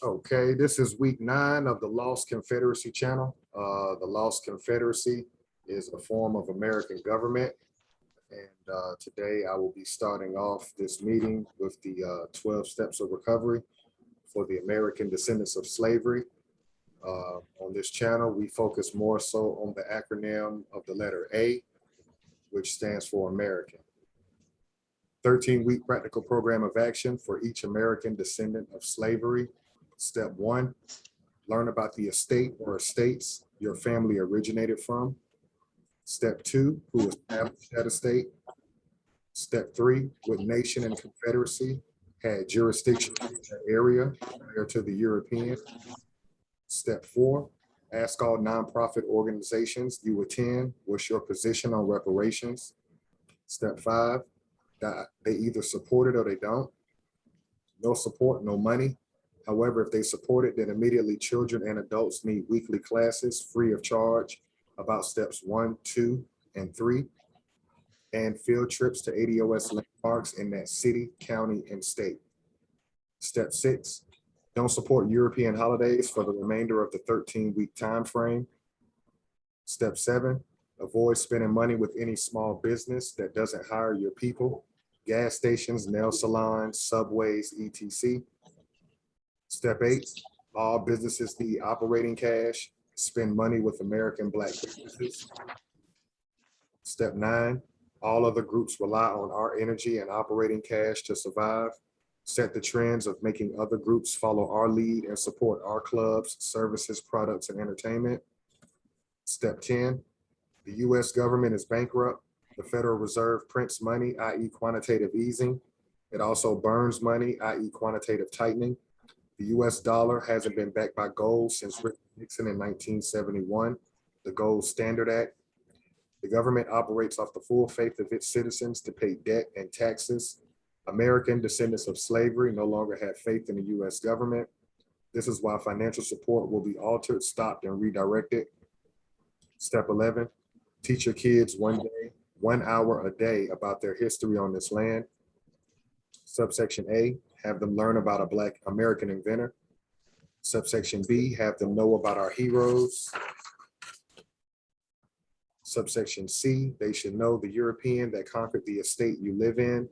Okay, this is week 9 of the Lost Confederacy channel. The Lost Confederacy is a form of American government. And today I will be starting off this meeting with the 12 steps of recovery for the American descendants of slavery. On this channel, we focus more so on the acronym of the letter A, which stands for American. 13-week practical program of action for each American descendant of slavery. Step 1, learn about the estate or estates your family originated from. Step 2, who established that estate. Step 3, what nation and confederacy had jurisdiction in that area prior to the European. Step 4, ask all nonprofit organizations you attend, what's your position on reparations? Step 5, that they either support it or they don't. No support, no money. However, if they support it, then immediately children and adults need weekly classes free of charge about steps 1, 2, and 3, and field trips to ADOS landmarks in that city, county, and state. Step 6, don't support European holidays for the remainder of the 13-week time frame. Step 7, avoid spending money with any small business that doesn't hire your people, gas stations, nail salons, subways, etc. Step 8, all businesses need operating cash. Spend money with American Black businesses. Step 9, all other groups rely on our energy and operating cash to survive. Set the trends of making other groups follow our lead and support our clubs, services, products, and entertainment. Step 10, the US government is bankrupt. The Federal Reserve prints money, i.e. quantitative easing. It also burns money, i.e. quantitative tightening. The US dollar hasn't been backed by gold since Richard Nixon in 1971, the Gold Standard Act. The government operates off the full faith of its citizens to pay debt and taxes. American descendants of slavery no longer have faith in the US government. This is why financial support will be altered, stopped, and redirected. Step 11, teach your kids 1 hour a day about their history on this land. Subsection A, have them learn about a Black American inventor. Subsection B, have them know about our heroes. Subsection C, they should know the European that conquered the estate you live in.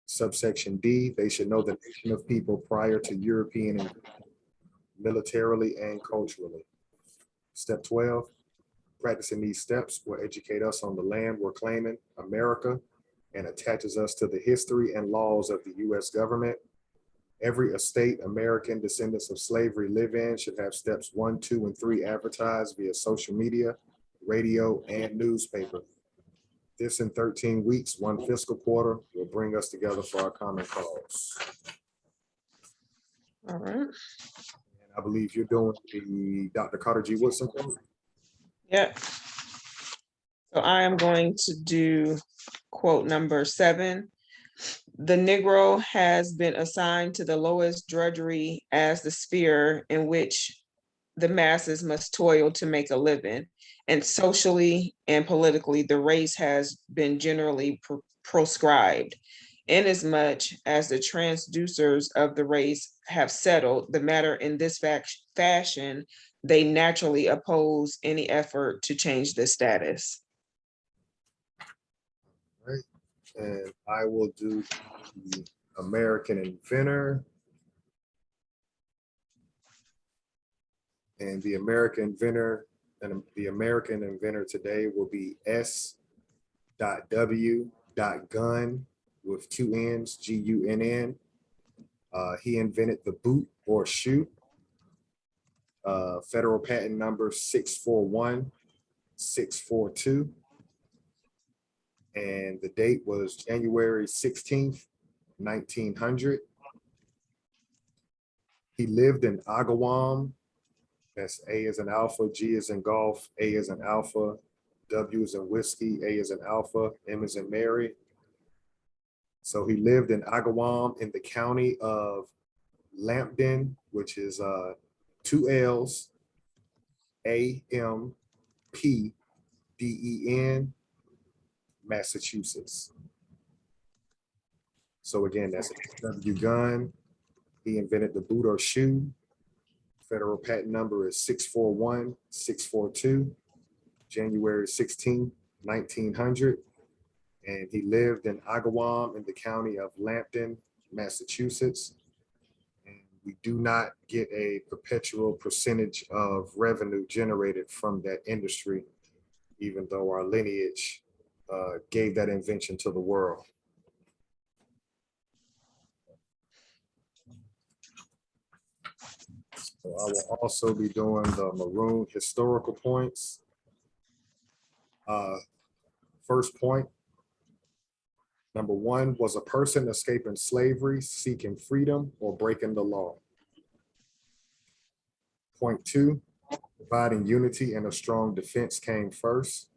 Subsection D, they should know the nation of people prior to European invasion, militarily and culturally. Step 12, practicing these steps will educate us on the land we're claiming, America, and attaches us to the history and laws of the US government. Every estate American descendants of slavery live in should have steps 1, 2, and 3 advertised via social media, radio, and newspaper. This in 13 weeks, 1 fiscal quarter, will bring us together for our common cause. All right. And I believe you're doing the Dr. Carter G. Woodson quote. Yep. So I am going to do quote number 7. The Negro has been assigned to the lowest drudgery as the sphere in which the masses must toil to make a living. And socially and politically, the race has been generally proscribed. Inasmuch as the transducers of the race have settled the matter in this fashion, they naturally oppose any effort to change this status. Right. And I will do the American inventor. And the American inventor today will be S.W.Gunn with 2 N's, G-U-N-N. He invented the boot or shoe. Federal patent number 641642. And the date was January 16th, 1900. He lived in Agawam. That's A as in alpha, G as in golf, A as in alpha, W as in whiskey, A as in alpha, M as in Mary. So he lived in Agawam in the county of Llampden, which is 2 L's, A-M-P-D-E-N, Massachusetts. So again, that's W. Gunn. He invented the boot or shoe. Federal patent number is 641-642, January 16, 1900. And he lived in Agawam in the county of Llampden, Massachusetts. And we do not get a perpetual percentage of revenue generated from that industry, even though our lineage gave that invention to the world. So I will also be doing the maroon historical points. First point, number one, was a person escaping slavery, seeking freedom, or breaking the law. Point two, providing unity and a strong defense came first.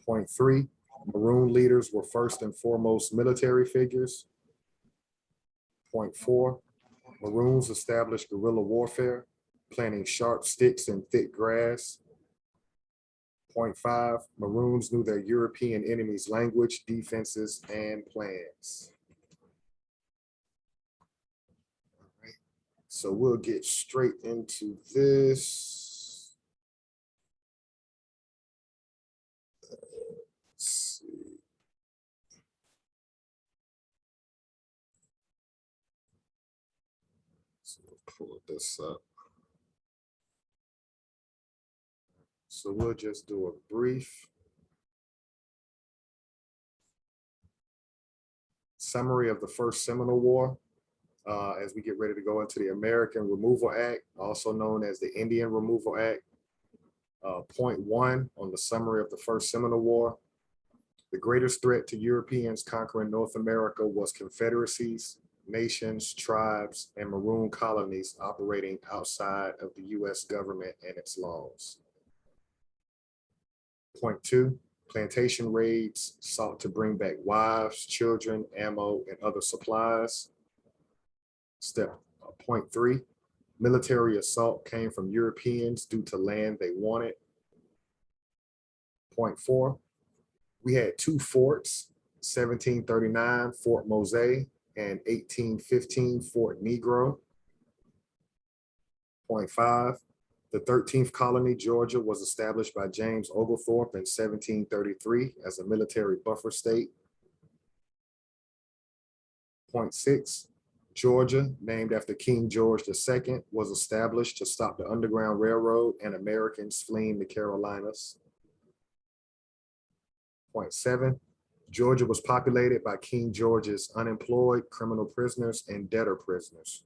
Point three, maroon leaders were first and foremost military figures. Point four, Maroons established guerrilla warfare, planting sharp sticks in thick grass. Point five, Maroons knew their European enemies' language, defenses, and plans. All right. So we'll get straight into this. Let's see. So we'll pull this up. So we'll just do a brief summary of the First Seminole War as we get ready to go into the American Removal Act, also known as the Indian Removal Act. Point one on the summary of the First Seminole War. The greatest threat to Europeans conquering North America was confederacies, nations, tribes, and maroon colonies operating outside of the US government and its laws. Point two, plantation raids sought to bring back wives, children, ammo, and other supplies. Point three, military assault came from Europeans due to land they wanted. Point four, we had two forts, 1739 Fort Mose and 1815 Fort Negro. Point five, the 13th colony, Georgia, was established by James Oglethorpe in 1733 as a military buffer state. Point six, Georgia, named after King George II, was established to stop the Underground Railroad and Americans fleeing the Carolinas. Point seven, Georgia was populated by King George's unemployed criminal prisoners and debtor prisoners.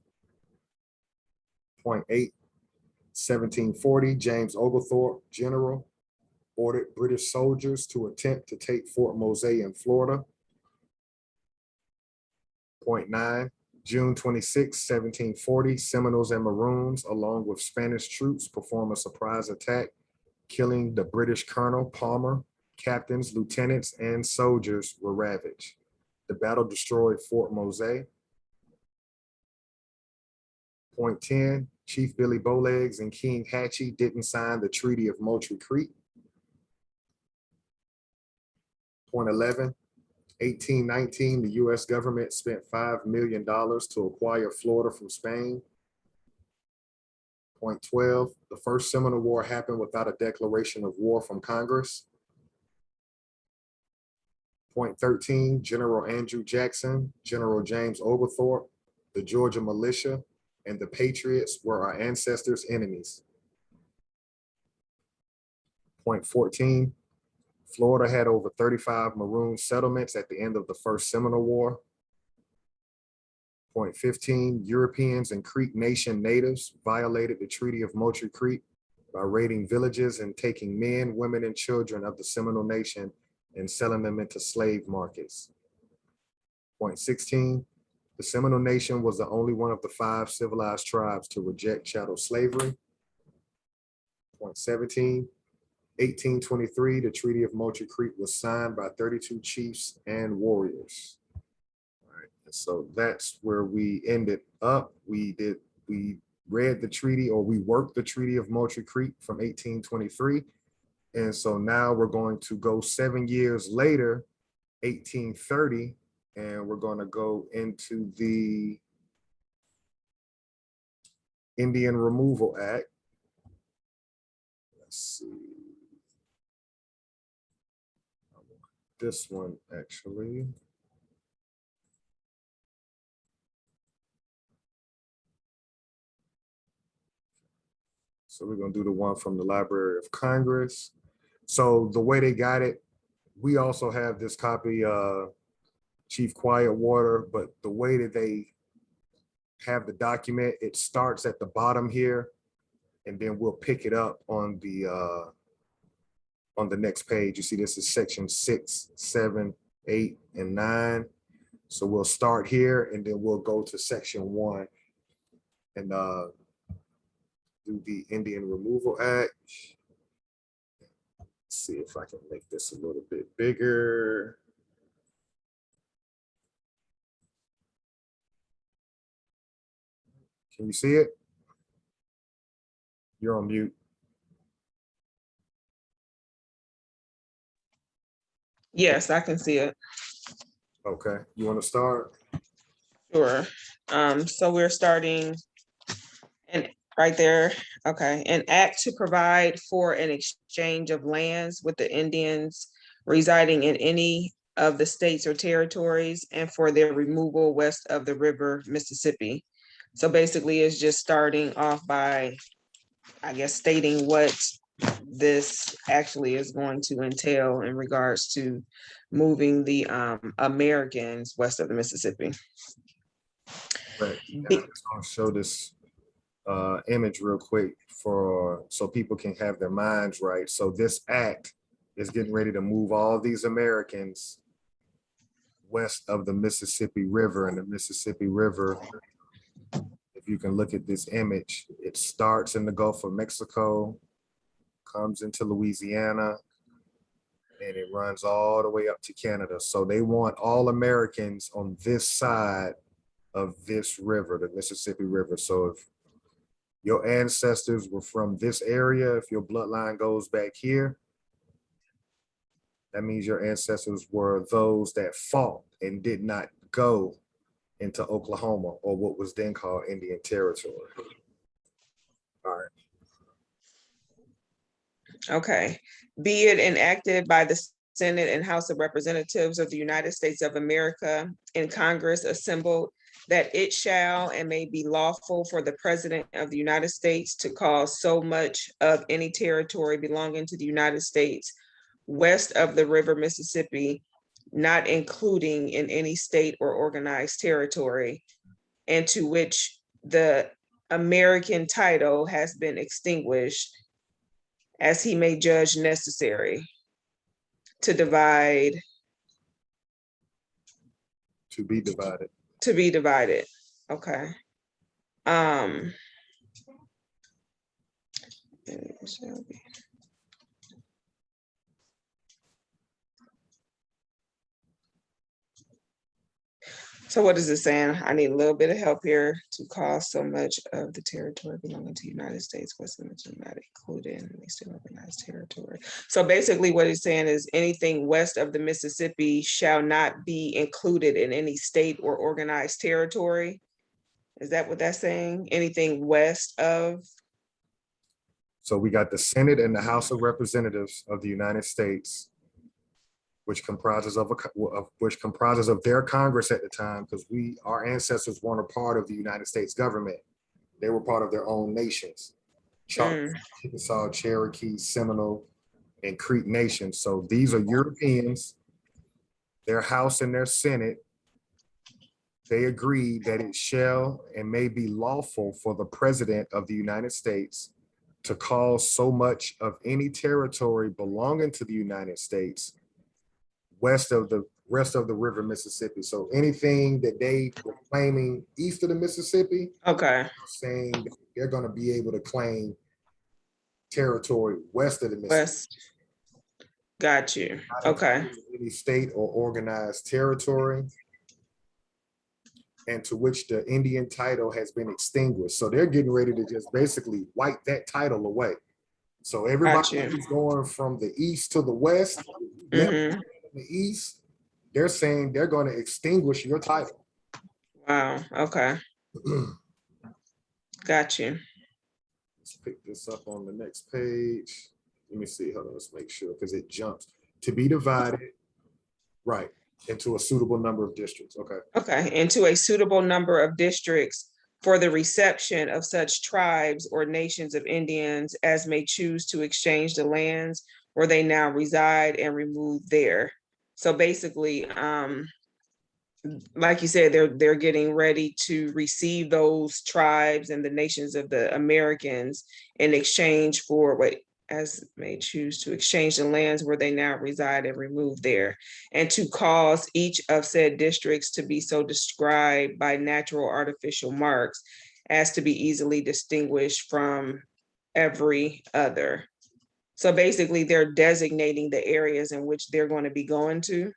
Point eight, 1740, James Oglethorpe, general, ordered British soldiers to attempt to take Fort Mose in Florida. Point nine, June 26, 1740, Seminoles and Maroons, along with Spanish troops, perform a surprise attack, killing the British Colonel Palmer. Captains, lieutenants, and soldiers were ravaged. The battle destroyed Fort Mose. Point 10, Chief Billy Bowlegs and King Hatchie didn't sign the Treaty of Moultrie Creek. Point 11, 1819, the US government spent $5 million to acquire Florida from Spain. Point 12, the First Seminole War happened without a declaration of war from Congress. Point 13, General Andrew Jackson, General James Oglethorpe, the Georgia militia, and the Patriots were our ancestors' enemies. Point 14, Florida had over 35 Maroon settlements at the end of the First Seminole War. Point 15, Europeans and Creek Nation natives violated the Treaty of Moultrie Creek by raiding villages and taking men, women, and children of the Seminole Nation and selling them into slave markets. Point 16, the Seminole Nation was the only one of the 5 civilized tribes to reject chattel slavery. Point 17, 1823, the Treaty of Moultrie Creek was signed by 32 chiefs and warriors. All right, and so that's where we ended up. We read the treaty, or we worked the Treaty of Moultrie Creek from 1823. And so now we're going to go 7 years later, 1830, and we're going to go into the Indian Removal Act. Let's see. This one, actually. So we're gonna do the one from the Library of Congress. So the way they got it, we also have this copy, Chief Quietwater, but the way that they have the document, it starts at the bottom here, and then we'll pick it up on the next page. You see, this is section 6, 7, 8, and 9. So we'll start here, and then we'll go to section 1 and do the Indian Removal Act. Let's see if I can make this a little bit bigger. Can you see it? You're on mute. Yes, I can see it. Okay, you want to start? Sure. So we're starting and right there. Okay, an act to provide for an exchange of lands with the Indians residing in any of the states or territories and for their removal west of the river Mississippi. So basically it's just starting off by, I guess, stating what this actually is going to entail in regards to moving the Americans west of the Mississippi. Right. And I'm just gonna show this image real quick so people can have their minds right. So this act is getting ready to move all these Americans west of the Mississippi River, and the Mississippi River, if you can look at this image, it starts in the Gulf of Mexico, comes into Louisiana, and it runs all the way up to Canada. So they want all Americans on this side of this river, the Mississippi River. So if your ancestors were from this area, if your bloodline goes back here, that means your ancestors were those that fought and did not go into Oklahoma, or what was then called Indian Territory. All right. Okay. Be it enacted by the Senate and House of Representatives of the United States of America in Congress assembled, that it shall and may be lawful for the President of the United States to cause so much of any territory belonging to the United States west of the river Mississippi, not including in any state or organized territory, and to which the American title has been extinguished, as he may judge necessary, to divide. To be divided. To be divided. Okay. So what is it saying? I need a little bit of help here. To cause so much of the territory belonging to the United States was not included in the state organized territory. So basically what it's saying is anything west of the Mississippi shall not be included in any state or organized territory. Is that what that's saying? Anything west of? So we got the Senate and the House of Representatives of the United States, which comprises of their Congress at the time, because our ancestors weren't a part of the United States government. They were part of their own nations. Chickasaw, Cherokee, Seminole, and Creek nations. So these are Europeans, their House and their Senate. They agreed that it shall and may be lawful for the President of the United States to cause so much of any territory belonging to the United States west of the river Mississippi. So anything that they were claiming east of the Mississippi, okay, saying they're going to be able to claim territory west of the Mississippi. West. Got you. Okay. Any state or organized territory, and to which the Indian title has been extinguished. So they're getting ready to just basically wipe that title away. So everybody who's going from the east to the west, the east, they're saying they're going to extinguish your title. Wow. Okay. Got you. Let's pick this up on the next page. Let me see, hold on, let's make sure, because it jumps. To be divided, right, into a suitable number of districts, okay. Okay, into a suitable number of districts for the reception of such tribes or nations of Indians as may choose to exchange the lands where they now reside and remove there. So basically, like you said, they're getting ready to receive those tribes and the nations of the Americans in exchange for what as may choose to exchange the lands where they now reside and remove there, and to cause each of said districts to be so described by natural artificial marks as to be easily distinguished from every other. So basically, they're designating the areas in which they're going to be going to.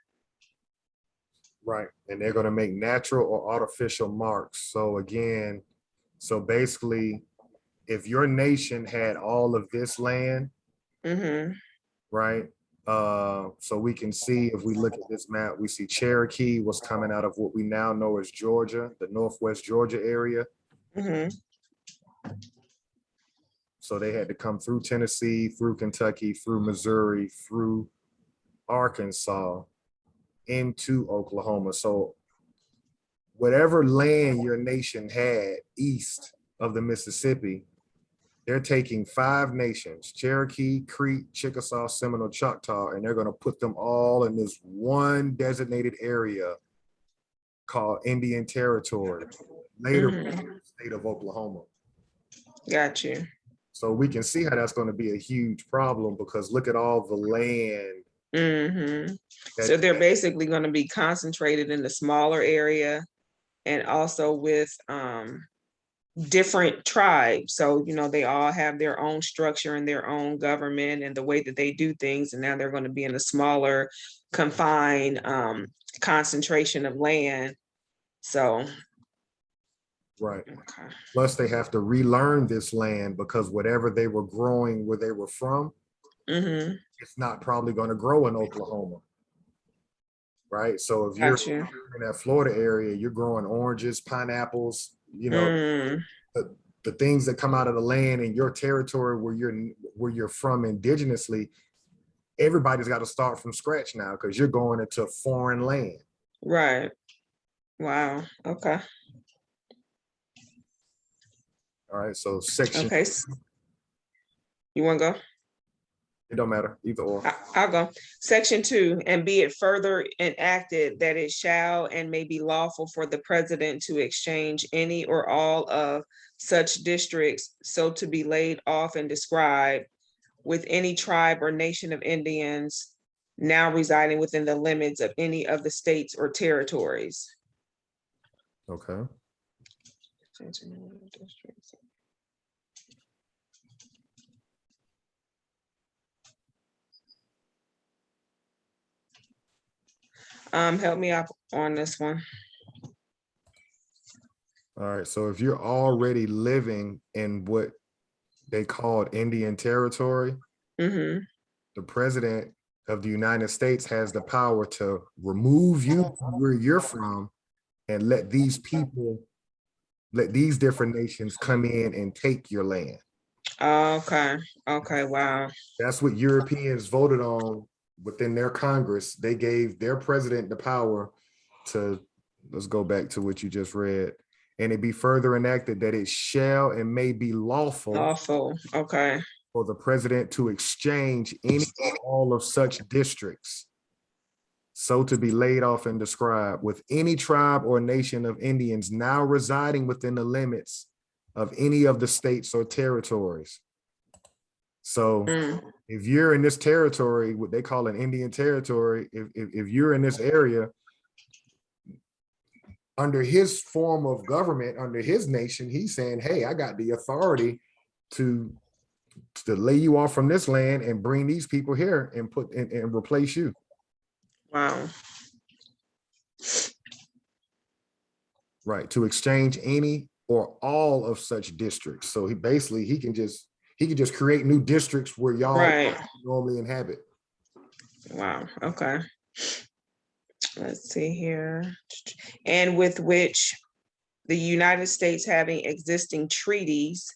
Right, and they're gonna make natural or artificial marks. So again, so basically, if your nation had all of this land, Mm-hmm. right? So we can see if we look at this map, we see Cherokee was coming out of what we now know as Georgia, the Northwest Georgia area. Mm-hmm. So they had to come through Tennessee, through Kentucky, through Missouri, through Arkansas, into Oklahoma. So whatever land your nation had east of the Mississippi, they're taking 5 nations, Cherokee, Creek, Chickasaw, Seminole, Choctaw, and they're going to put them all in this one designated area called Indian Territory, later state of Oklahoma. Got you. So we can see how that's going to be a huge problem, because look at all the land. Mm-hmm. So they're basically going to be concentrated in the smaller area and also with different tribes. So, they all have their own structure and their own government and the way that they do things. And now they're going to be in a smaller, confined concentration of land. So. Right. Okay. Plus they have to relearn this land, because whatever they were growing where they were from, it's not probably going to grow in Oklahoma. Right. So if you're in that Florida area, you're growing oranges, pineapples, the things that come out of the land in your territory where you're from indigenously, everybody's got to start from scratch now, because you're going into foreign land. Right. Wow. Okay. All right. So section. Okay. You want to go? It don't matter, either or. I'll go. Section 2, and be it further enacted that it shall and may be lawful for the president to exchange any or all of such districts so to be laid off and described with any tribe or nation of Indians now residing within the limits of any of the states or territories. Okay. Help me out on this one. All right. So if you're already living in what they called Indian Territory, the president of the United States has the power to remove you from where you're from and let these different nations come in and take your land. Okay. Okay. Wow. That's what Europeans voted on within their Congress. They gave their president the power to, let's go back to what you just read, and it be further enacted that it shall and may be lawful. Okay. For the president to exchange any or all of such districts so to be laid off and described with any tribe or nation of Indians now residing within the limits of any of the states or territories. So if you're in this territory, what they call an Indian territory, if you're in this area, under his form of government, under his nation, he's saying, hey, I got the authority to lay you off from this land and bring these people here and put and replace you. Wow. Right, to exchange any or all of such districts. So he can just create new districts where y'all normally inhabit. Wow. Okay. Let's see here. And with which the United States having existing treaties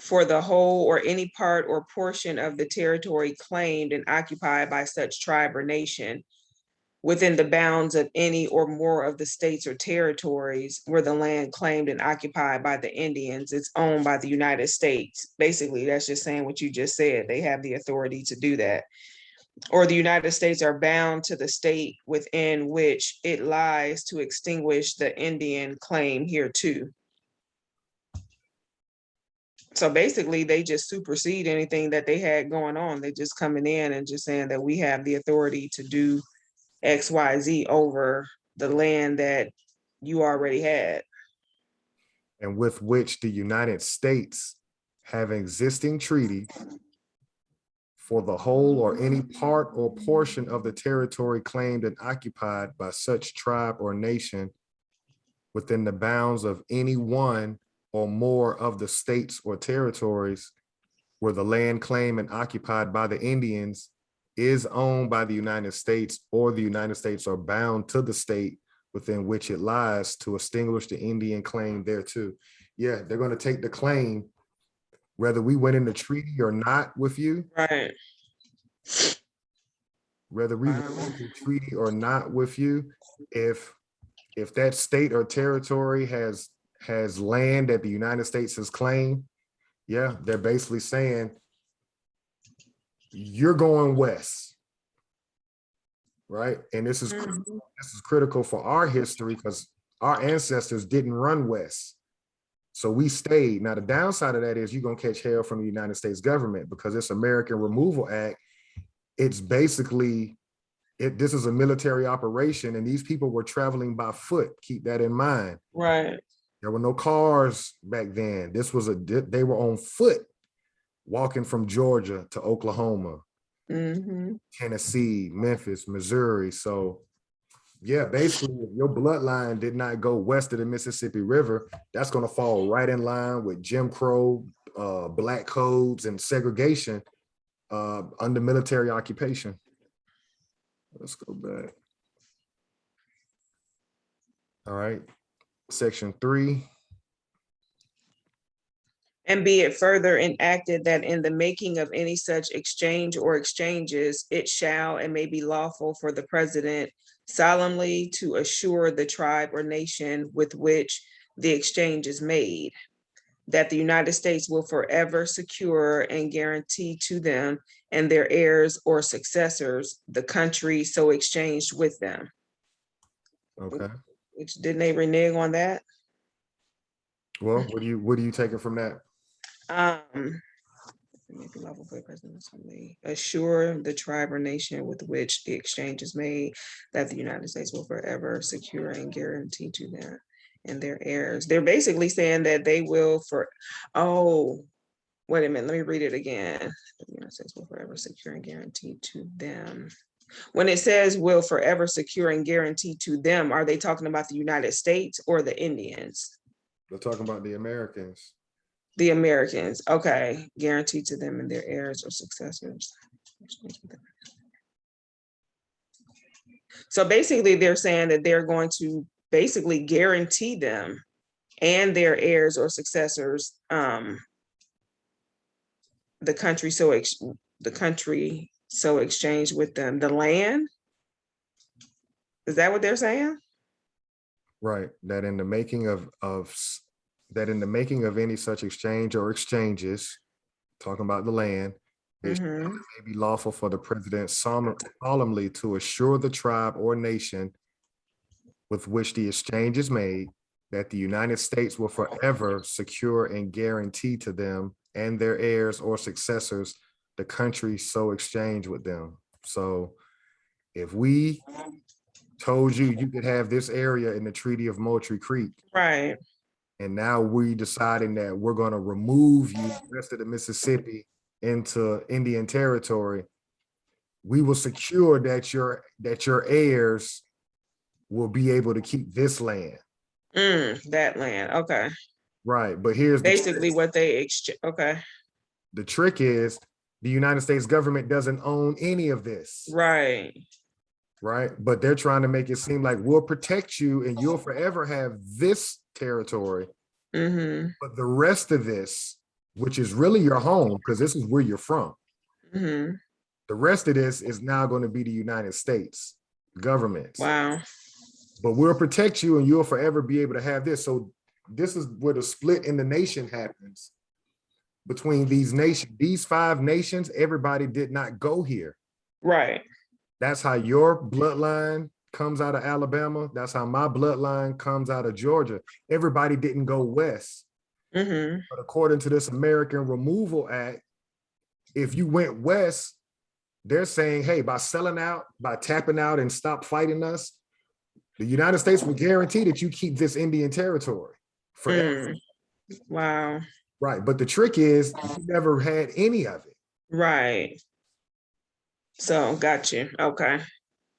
for the whole or any part or portion of the territory claimed and occupied by such tribe or nation within the bounds of any or more of the states or territories where the land claimed and occupied by the Indians is owned by the United States. Basically, that's just saying what you just said. They have the authority to do that. Or the United States are bound to the state within which it lies to extinguish the Indian claim hereto. So basically, they just supersede anything that they had going on. They just coming in and just saying that we have the authority to do XYZ over the land that you already had. And with which the United States have existing treaty for the whole or any part or portion of the territory claimed and occupied by such tribe or nation within the bounds of any one or more of the states or territories where the land claimed and occupied by the Indians is owned by the United States, or the United States are bound to the state within which it lies to extinguish the Indian claim thereto. Yeah, they're going to take the claim, whether we went in the treaty or not with you, Right. whether we went in the treaty or not with you, if that state or territory has land that the United States has claimed, yeah, they're basically saying you're going west, right? And this is critical for our history because our ancestors didn't run west, so we stayed. Now the downside of that is you're gonna catch hell from the United States government because this American Removal Act, it's basically this is a military operation, and these people were traveling by foot. Keep that in mind. Right. There were no cars back then. They were on foot, walking from Georgia to Oklahoma, Tennessee, Memphis, Missouri. So yeah, basically if your bloodline did not go west of the Mississippi River, that's going to fall right in line with Jim Crow, black codes and segregation under military occupation. Let's go back. All right, section 3. And be it further enacted that in the making of any such exchange or exchanges, it shall and may be lawful for the president solemnly to assure the tribe or nation with which the exchange is made, that the United States will forever secure and guarantee to them and their heirs or successors the country so exchanged with them. Okay. Which, didn't they renege on that? Well, what are you taking from that? Assure the tribe or nation with which the exchange is made that the United States will forever secure and guarantee to them and their heirs. They're basically saying that they will wait a minute, let me read it again. The United States will forever secure and guarantee to them. When it says will forever secure and guarantee to them, are they talking about the United States or the Indians? They're talking about the Americans. The Americans, okay, guaranteed to them and their heirs or successors. So basically they're saying that they're going to basically guarantee them and their heirs or successors the country so exchanged with them, the land. Is that what they're saying? Right, that in the making of any such exchange or exchanges, talking about the land, it may be lawful for the president solemnly to assure the tribe or nation with which the exchange is made that the United States will forever secure and guarantee to them and their heirs or successors the country so exchanged with them. So if we told you could have this area in the Treaty of Moultrie Creek, right, and now we deciding that we're going to remove you west of the Mississippi into Indian territory, we will secure that your heirs will be able to keep this land. That land, okay. Right, but here's basically what they exchange. Okay. The trick is the United States government doesn't own any of this. Right. right? But they're trying to make it seem like we'll protect you and you'll forever have this territory. Mm-hmm. But the rest of this, which is really your home, because this is where you're from, Mm-hmm. the rest of this is now going to be the United States government. Wow. But we'll protect you and you'll forever be able to have this. So this is where the split in the nation happens between these nations. These 5 nations, everybody did not go here. Right. That's how your bloodline comes out of Alabama. That's how my bloodline comes out of Georgia. Everybody didn't go west. Mm-hmm. But according to this American Removal Act, if you went west, they're saying, hey, by selling out, by tapping out and stop fighting us, the United States will guarantee that you keep this Indian territory forever. Wow. Right. But the trick is you never had any of it. Right. So got you. Okay.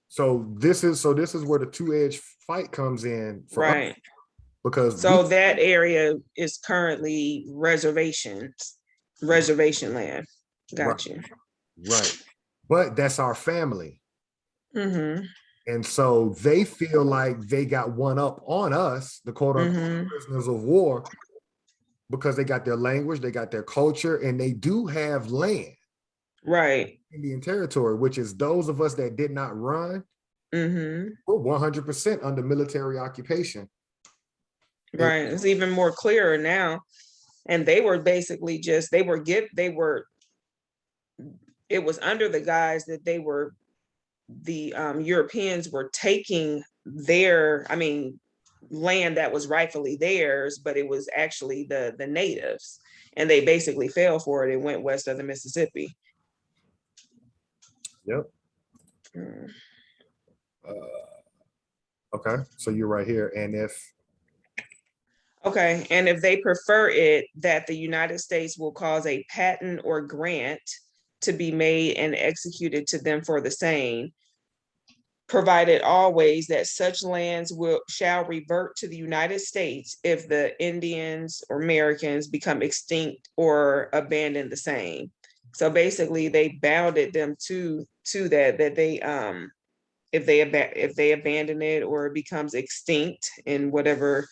So this is where the two-edged fight comes in for us, Right. because So that area is currently reservation land. Got you. right. But that's our family. Mm-hmm. And so they feel like they got one up on us, the quote unquote prisoners of war, because they got their language, they got their culture, and they do have land. Right. Indian territory, which is those of us that did not run, Mm-hmm. we're 100% under military occupation. Right. It's even more clearer now. And they were basically it was under the guise that the Europeans were taking land that was rightfully theirs, but it was actually the natives. And they basically fell for it and went west of the Mississippi. Yep. Mm. Okay, so you're right here. And if they prefer it, that the United States will cause a patent or grant to be made and executed to them for the same, provided always that such lands shall revert to the United States if the Indians or Americans become extinct or abandon the same. So basically, they bounded them to that they if they abandon it or it becomes extinct in whatever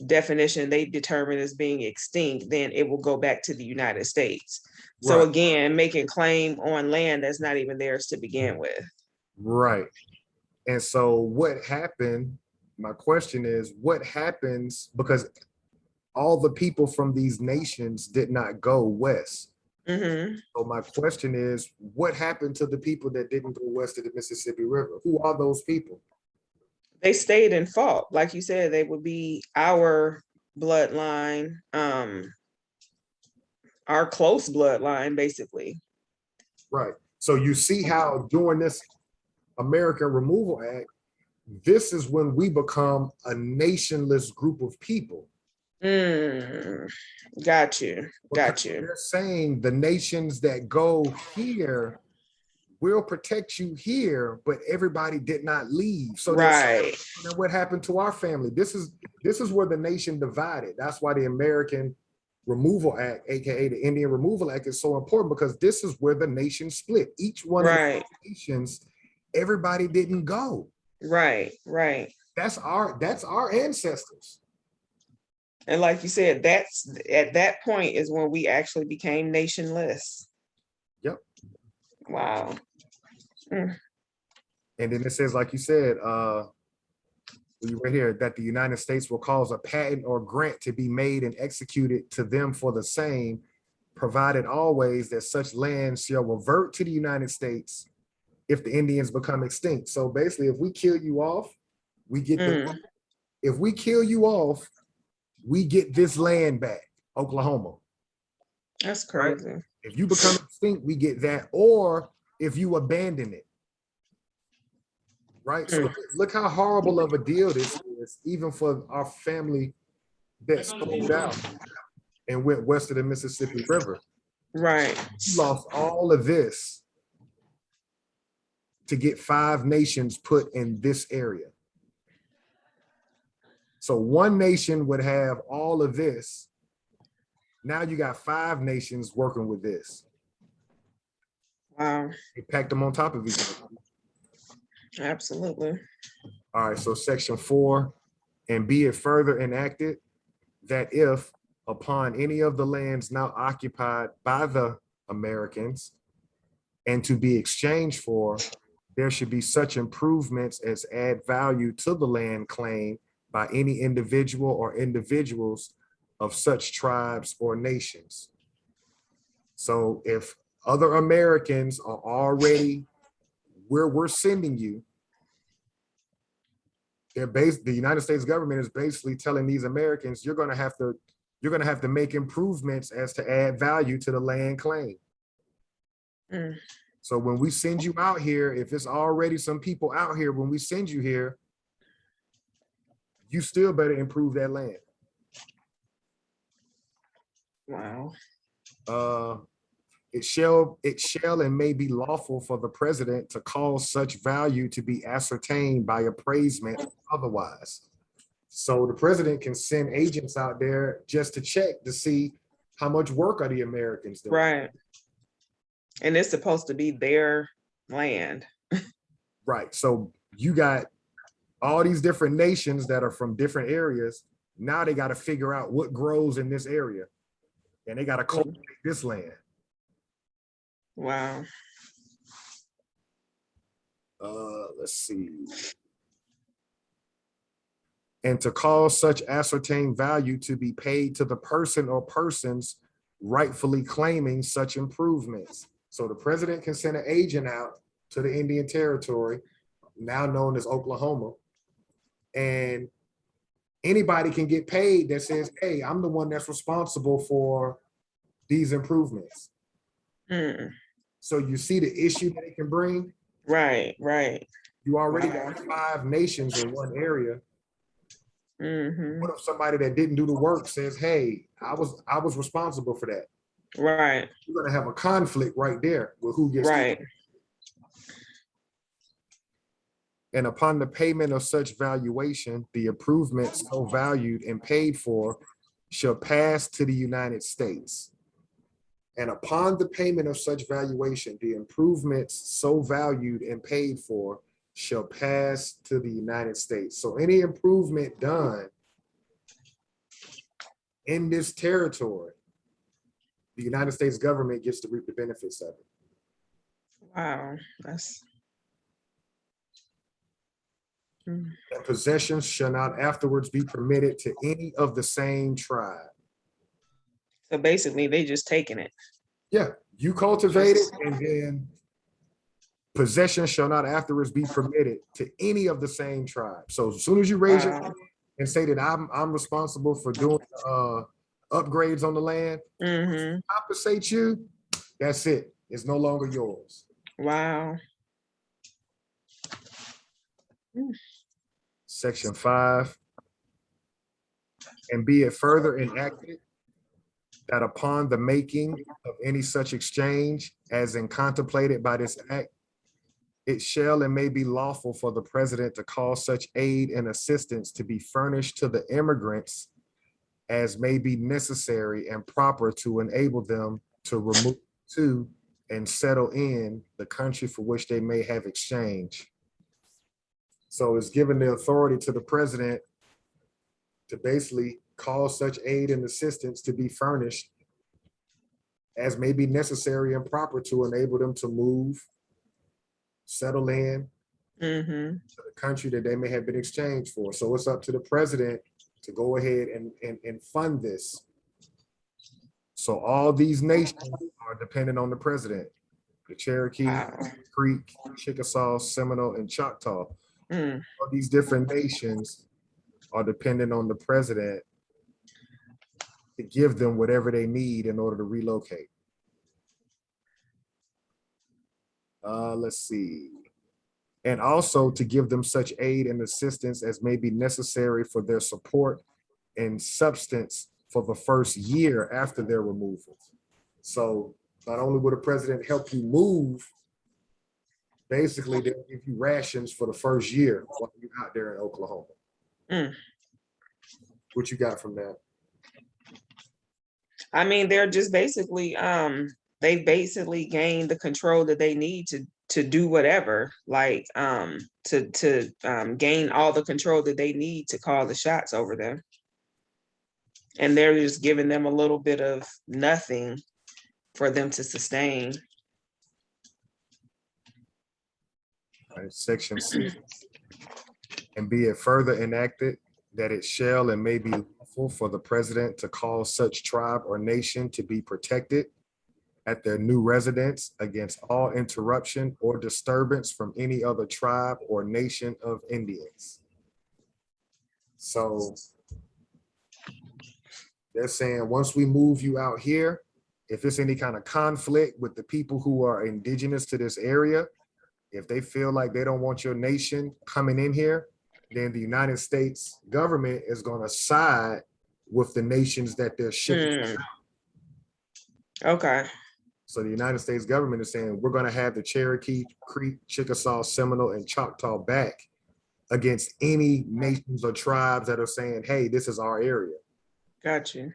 definition they determine as being extinct, then it will go back to the United States. So right, again, making claim on land that's not even theirs to begin with. right. And so what happened, my question is, what happens, because all the people from these nations did not go west. Mm-hmm. So my question is, what happened to the people that didn't go west of the Mississippi River? Who are those people? They stayed and fought. Like you said, they would be our bloodline, our close bloodline, basically. Right. So you see how during this American Removal Act, this is when we become a nationless group of people. Got you. Because they're saying the nations that go here will protect you here, but everybody did not leave. So right. What happened to our family? This is where the nation divided. That's why the American Removal Act, aka the Indian Removal Act, is so important, because this is where the nation split. Each one of the nations, everybody didn't go. Right. That's our ancestors. And like you said, that's at that point is when we actually became nationless. Yep. Wow. And then it says, like you said, right here, that the United States will cause a patent or grant to be made and executed to them for the same, provided always that such land shall revert to the United States if the Indians become extinct. So basically, if we kill you off, we get if we kill you off, we get this land back, Oklahoma. That's crazy. Right? If you become extinct, we get that, or if you abandon it. Right. So look how horrible of a deal this is, even for our family that sold out and went west of the Mississippi River. Right. We lost all of this to get 5 nations put in this area. So one nation would have all of this. Now you got 5 nations working with this. Wow. They packed them on top of each other. Absolutely. All right, so section 4, and be it further enacted that if upon any of the lands now occupied by the Americans and to be exchanged for, there should be such improvements as add value to the land claim by any individual or individuals of such tribes or nations. So if other Americans are already where we're sending you, the United States government is basically telling these Americans, you're gonna have to make improvements as to add value to the land claim. Mm. So when we send you out here, if it's already some people out here, when we send you here, you still better improve that land. Wow. It shall and may be lawful for the president to cause such value to be ascertained by appraisement otherwise. So the president can send agents out there just to check to see how much work are the Americans doing. Right. And it's supposed to be their land. Right. So you got all these different nations that are from different areas. Now they got to figure out what grows in this area, and they got to cultivate this land. Wow. Let's see. And to cause such ascertained value to be paid to the person or persons rightfully claiming such improvements. So the president can send an agent out to the Indian Territory, now known as Oklahoma, and anybody can get paid that says, hey, I'm the one that's responsible for these improvements. Mm. So you see the issue that it can bring? Right, right. You already got 5 nations in one area. Mm-hmm. What if somebody that didn't do the work says, hey, I was responsible for that? Right. You're gonna have a conflict right there with who gets right. And upon the payment of such valuation, the improvements so valued and paid for shall pass to the United States. And upon the payment of such valuation, the improvements so valued and paid for shall pass to the United States. So any improvement done in this territory, the United States government gets to reap the benefits of it. Wow, that's. And possessions shall not afterwards be permitted to any of the same tribe. So basically, they just taking it. Yeah, you cultivate it, and then possession shall not afterwards be permitted to any of the same tribe. So as soon as you raise your hand and say that I'm responsible for doing upgrades on the land, compensate you, that's it. It's no longer yours. Wow. Section 5. And be it further enacted that upon the making of any such exchange as in contemplated by this act, it shall and may be lawful for the president to cause such aid and assistance to be furnished to the immigrants as may be necessary and proper to enable them to remove to and settle in the country for which they may have exchange. So it's given the authority to the president to basically cause such aid and assistance to be furnished as may be necessary and proper to enable them to move, settle in to the country that they may have been exchanged for. So it's up to the president to go ahead and fund this. So all these nations are dependent on the president. The Cherokee, Creek, Chickasaw, Seminole, and Choctaw. All these different nations are dependent on the president to give them whatever they need in order to relocate. Let's see. And also to give them such aid and assistance as may be necessary for their support and substance for the first year after their removal. So not only will the president help you move, basically they'll give you rations for the first year while you're out there in Oklahoma. What you got from that? I mean, they're just basically, they basically gained the control that they need to do whatever, like to gain all the control that they need to call the shots over them. And they're just giving them a little bit of nothing for them to sustain. All right, section 6. And be it further enacted that it shall and may be lawful for the president to cause such tribe or nation to be protected at their new residence against all interruption or disturbance from any other tribe or nation of Indians. So they're saying, once we move you out here, if it's any kind of conflict with the people who are indigenous to this area, if they feel like they don't want your nation coming in here, then the United States government is going to side with the nations that they're shipping. Okay. So the United States government is saying, we're going to have the Cherokee, Creek, Chickasaw, Seminole, and Choctaw back against any nations or tribes that are saying, hey, this is our area. Got you.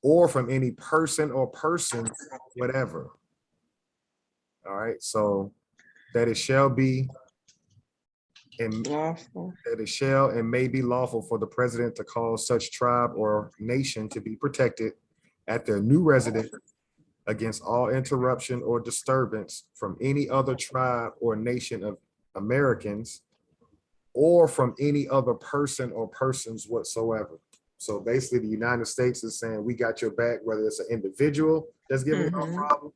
Or from any person or persons, whatever. All right, so that it shall be and Lawful. that it shall and may be lawful for the president to cause such tribe or nation to be protected at their new residence against all interruption or disturbance from any other tribe or nation of Americans or from any other person or persons whatsoever. So basically the United States is saying, we got your back, whether it's an individual that's giving you a problem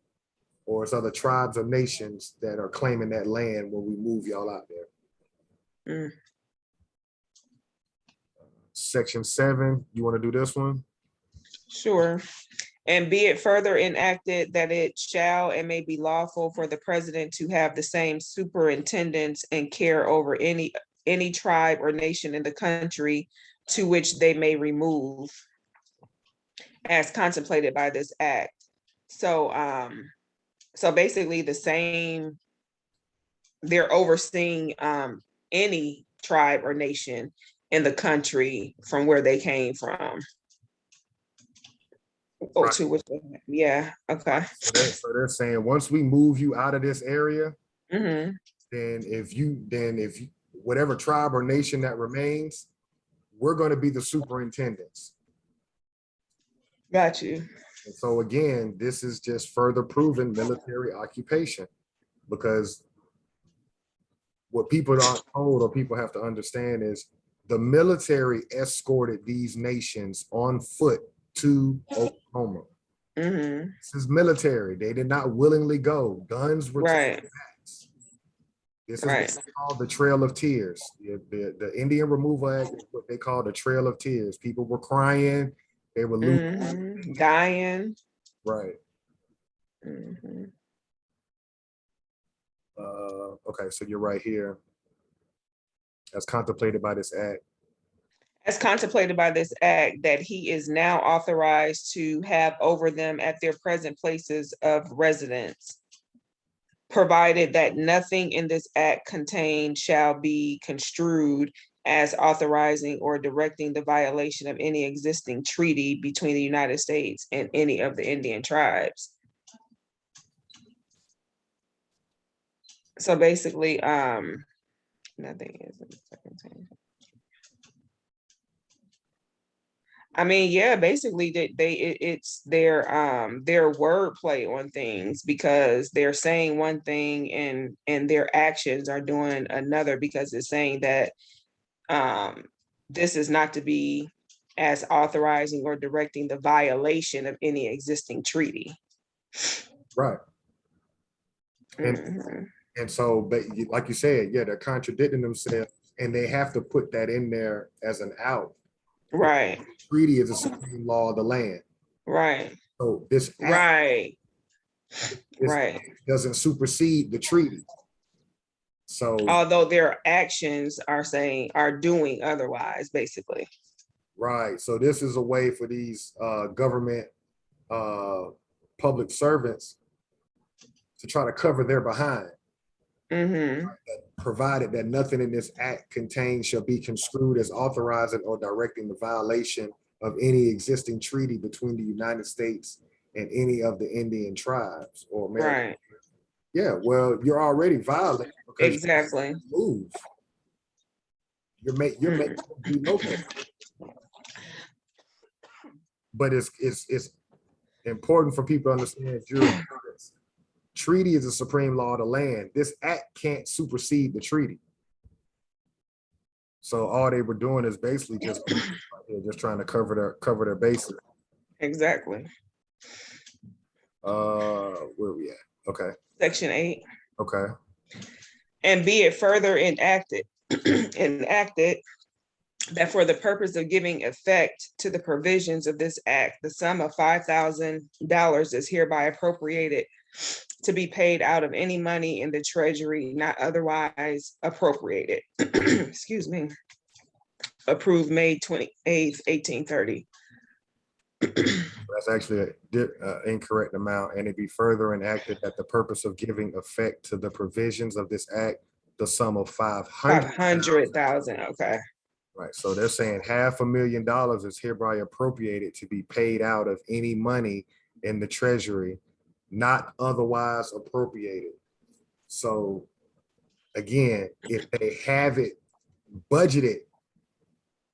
or it's other tribes or nations that are claiming that land when we move y'all out there. Section 7, you want to do this one? Sure. And be it further enacted that it shall and may be lawful for the president to have the same superintendents and care over any tribe or nation in the country to which they may remove, as contemplated by this act. So so basically the same, they're overseeing any tribe or nation in the country from where they came from. Oh, to which, yeah, okay. So they're saying, once we move you out of this area, Mm-hmm. then if you whatever tribe or nation that remains, we're going to be the superintendents. Got you. And so again, this is just further proven military occupation, because what people aren't told or people have to understand is the military escorted these nations on foot to Oklahoma. Mm-hmm. This is military. They did not willingly go. Guns were Right. backs. This is Right. what's called the Trail of Tears. The Indian Removal Act is what they call the Trail of Tears. People were crying. They were losing. Dying. Right. Mm-hmm. Okay, so you're right here. As contemplated by this act. As contemplated by this act, that he is now authorized to have over them at their present places of residence, provided that nothing in this act contained shall be construed as authorizing or directing the violation of any existing treaty between the United States and any of the Indian tribes. So basically, nothing is in the second thing. I mean, yeah, basically it's their wordplay on things, because they're saying one thing and their actions are doing another, because it's saying that this is not to be as authorizing or directing the violation of any existing treaty. Right. And so, but like you said, yeah, they're contradicting themselves, and they have to put that in there as an out. Right. The treaty is a supreme law of the land. Right. So this act, right doesn't supersede the treaty. So although their actions are doing otherwise, basically. Right. So this is a way for these government public servants to try to cover their behind. Mm-hmm. Provided that nothing in this act contained shall be construed as authorizing or directing the violation of any existing treaty between the United States and any of the Indian tribes or American. Right, Yeah, well, you're already violating because exactly. you move. You're making them relocate. But it's important for people to understand jurisprudence. Treaty is the supreme law of the land. This act can't supersede the treaty. So all they were doing is basically just trying to cover their bases. Exactly. Where we at? Okay. Section 8. Okay. And be it further enacted, enacted that for the purpose of giving effect to the provisions of this act, the sum of $5,000 is hereby appropriated to be paid out of any money in the treasury not otherwise appropriated. Excuse me. Approved May 28th, 1830. That's actually an incorrect amount, and it be further enacted that the purpose of giving effect to the provisions of this act, the sum of 500,000. Okay. Right, so they're saying $500,000 is hereby appropriated to be paid out of any money in the treasury not otherwise appropriated. So again, if they have it budgeted,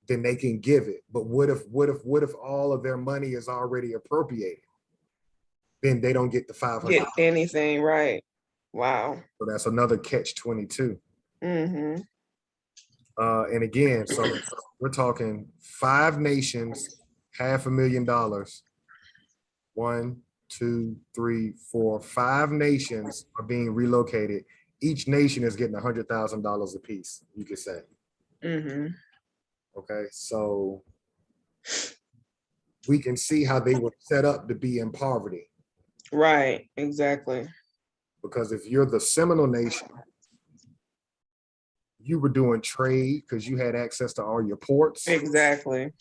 then they can give it. But what if all of their money is already appropriated? Then they don't get the 500. Get anything, right? Wow. So that's another catch-22. Mm-hmm. And again, so we're talking 5 nations, $500,000. 1, 2, 3, 4, 5 nations are being relocated. Each nation is getting $100,000 a piece, you could say. Mm-hmm. Okay, so we can see how they were set up to be in poverty. Right, exactly. Because if you're the Seminole Nation, you were doing trade because you had access to all your ports. Exactly.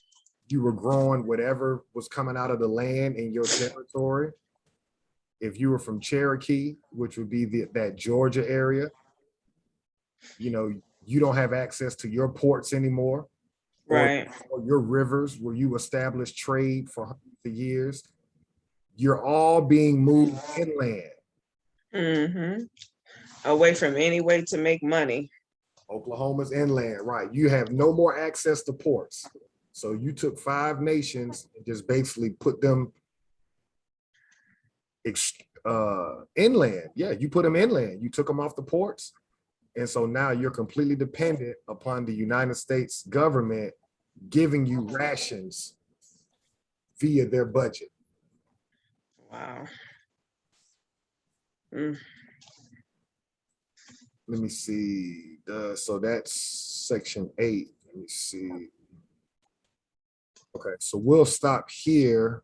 You were growing whatever was coming out of the land in your territory. If you were from Cherokee, which would be that Georgia area, you don't have access to your ports anymore. Right. Or your rivers where you established trade for years. You're all being moved inland. Mm-hmm. Away from any way to make money. Oklahoma's inland, right? You have no more access to ports. So you took 5 nations and just basically put them inland. Yeah, you put them inland. You took them off the ports. And so now you're completely dependent upon the United States government giving you rations via their budget. Wow. Mm. Let me see. So that's section 8. Let me see. Okay, so we'll stop here.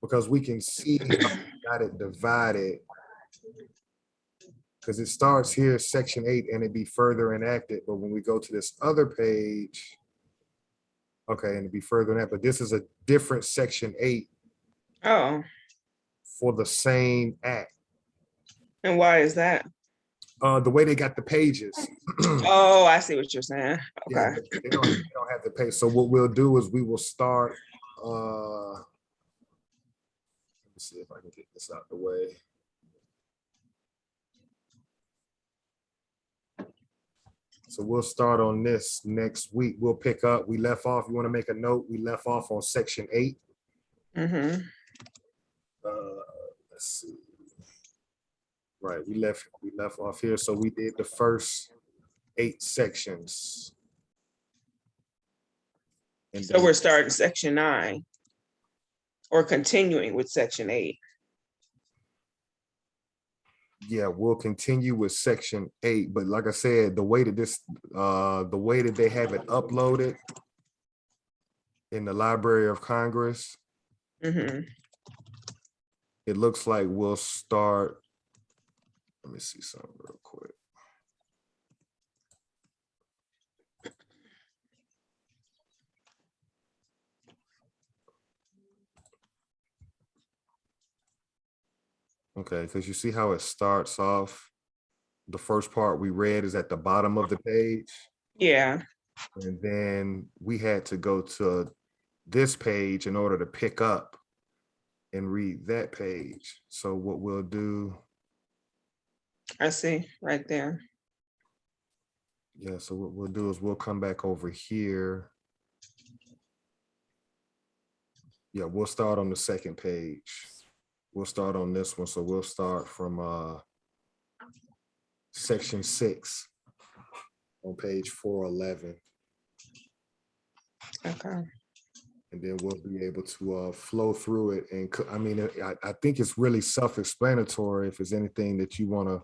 Because we can see how we got it divided. Because it starts here, section 8, and it be further enacted. But when we go to this other page, okay, and it be further enacted, but this is a different section 8. Oh. For the same act. And why is that? The way they got the pages. Oh, I see what you're saying. Okay. Yeah, they don't have the page. So what we'll do is we will start. Let me see if I can get this out the way. So we'll start on this next week. We'll pick up. We left off. You want to make a note? We left off on section 8. Mm-hmm. Let's see. Right, we left off here. So we did the first 8 sections. And so we're starting section 9 or continuing with section 8. Yeah, we'll continue with section 8, but like I said, the way that they have it uploaded in the Library of Congress, mm-hmm. It looks like we'll start. Let me see something real quick. Okay, because you see how it starts off. The first part we read is at the bottom of the page. Yeah. And then we had to go to this page in order to pick up and read that page. So what we'll do, I see, right there. yeah, so what we'll do is we'll come back over here. Yeah, we'll start on the second page. We'll start on this one. So we'll start from section 6 on page 411. Okay. And then we'll be able to flow through it. And I mean, I think it's really self-explanatory. If there's anything that you want to,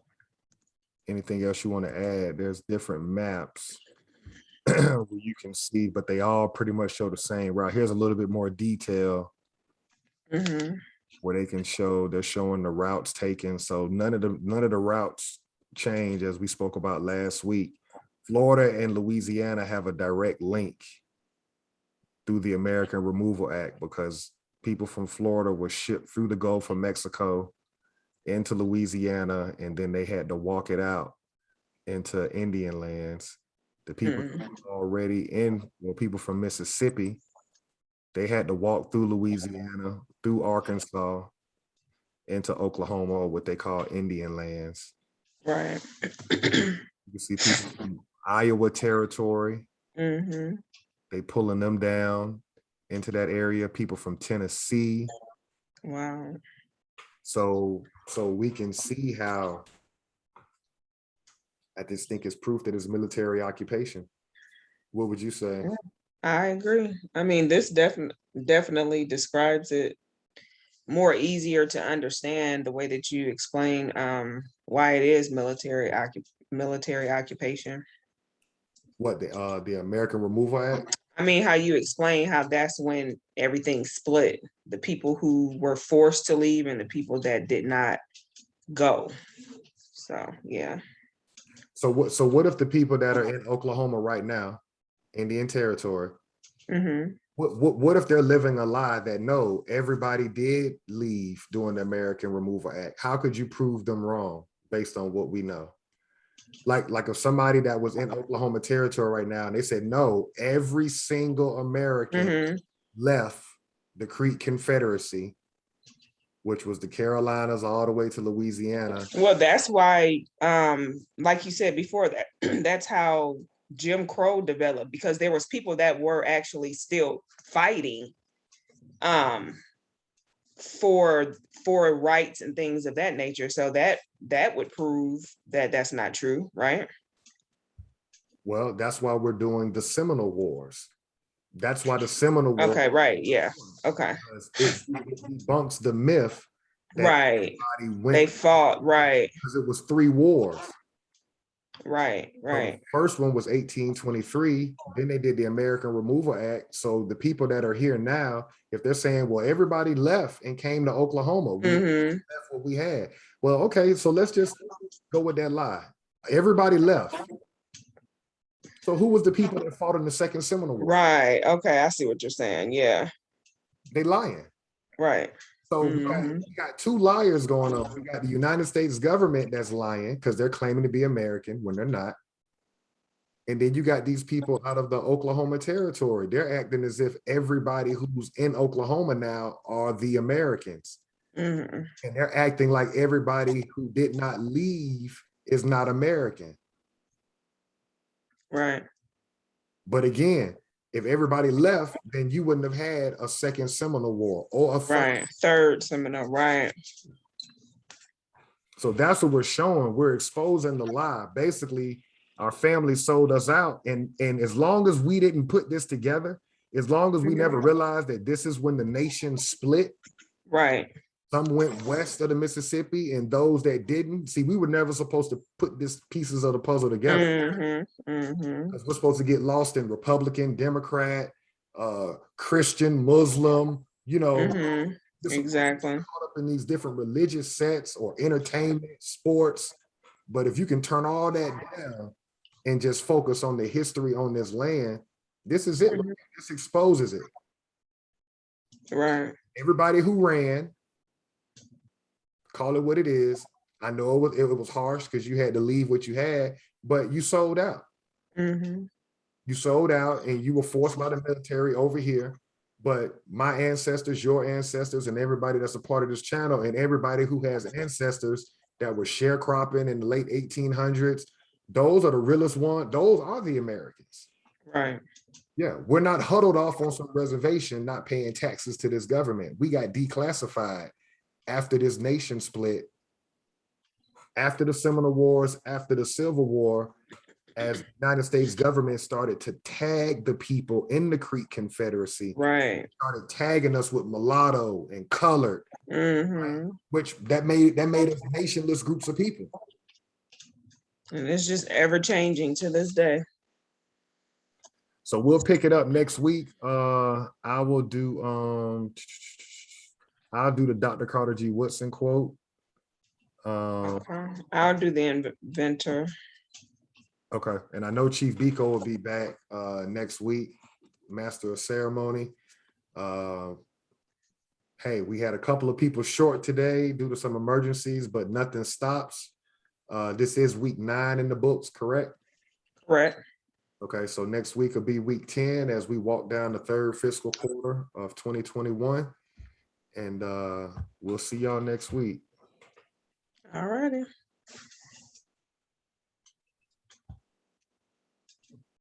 anything else you want to add, there's different maps where you can see, but they all pretty much show the same route. Here's a little bit more detail where they can show, they're showing the routes taken. So none of the routes change, as we spoke about last week. Florida and Louisiana have a direct link through the American Removal Act, because people from Florida were shipped through the Gulf of Mexico into Louisiana, and then they had to walk it out into Indian lands. The people already in, well, people from Mississippi, they had to walk through Louisiana, through Arkansas, into Oklahoma, or what they call Indian lands. Right. You can see people from Iowa territory. They pulling them down into that area. People from Tennessee. Wow. So we can see how I just think it's proof that it's military occupation. What would you say? I agree. I mean, this definitely describes it more easier to understand the way that you explain why it is military occupation. What, the American Removal Act? I mean, how you explain how that's when everything split, the people who were forced to leave and the people that did not go. So, yeah. So what if the people that are in Oklahoma right now, Indian Territory, what if they're living a lie that no, everybody did leave during the American Removal Act? How could you prove them wrong based on what we know? Like if somebody that was in Oklahoma Territory right now and they said, no, every single American left the Creek Confederacy, which was the Carolinas all the way to Louisiana. Well, that's why, like you said before, that that's how Jim Crow developed, because there was people that were actually still fighting for rights and things of that nature. So that would prove that that's not true, right? Well, that's why we're doing the Seminole Wars. That's why the Seminole Wars. Okay, right, yeah, okay. It debunks the myth that right. Went they fought, right. Because it was 3 wars. Right. So the first one was 1823. Then they did the American Removal Act. So the people that are here now, if they're saying, well, everybody left and came to Oklahoma, that's what we had. Well, okay, so let's just go with that lie. Everybody left. So who was the people that fought in the Second Seminole War? Right. Okay, I see what you're saying. Yeah. They lying. Right. So we got 2 liars going on. We got the United States government that's lying because they're claiming to be American when they're not. And then you got these people out of the Oklahoma Territory. They're acting as if everybody who's in Oklahoma now are the Americans. And they're acting like everybody who did not leave is not American. Right. But again, if everybody left, then you wouldn't have had a second Seminole War or a third Seminole, right. So that's what we're showing. We're exposing the lie. Basically, our family sold us out. And as long as we didn't put this together, as long as we never realized that this is when the nation split. Right. Some went west of the Mississippi, and those that didn't, see, we were never supposed to put these pieces of the puzzle together. Because we're supposed to get lost in Republican, Democrat, Christian, Muslim, you know. Exactly. Caught up in these different religious sets or entertainment, sports. But if you can turn all that down and just focus on the history on this land, this is it. This exposes it. Right. Everybody who ran, call it what it is. I know it was harsh because you had to leave what you had, but you sold out. You sold out and you were forced by the military over here. But my ancestors, your ancestors, and everybody that's a part of this channel, and everybody who has ancestors that were sharecropping in the late 1800s, those are the realest ones. Those are the Americans. Right. Yeah, we're not huddled off on some reservation, not paying taxes to this government. We got declassified after this nation split, after the Seminole Wars, after the Civil War, as the United States government started to tag the people in the Creek Confederacy, Right. started tagging us with mulatto and colored, Mm-hmm. which that made us nationless groups of people. And it's just ever changing to this day. So we'll pick it up next week. I'll do the Dr. Carter G. Woodson quote. Okay. I'll do the inventor. Okay, and I know Chief Biko will be back next week, Master of Ceremony. Hey, we had a couple of people short today due to some emergencies, but nothing stops. This is week 9 in the books, correct? Correct. Okay, so next week will be week 10 as we walk down the 3rd fiscal quarter of 2021. And we'll see y'all next week. All righty.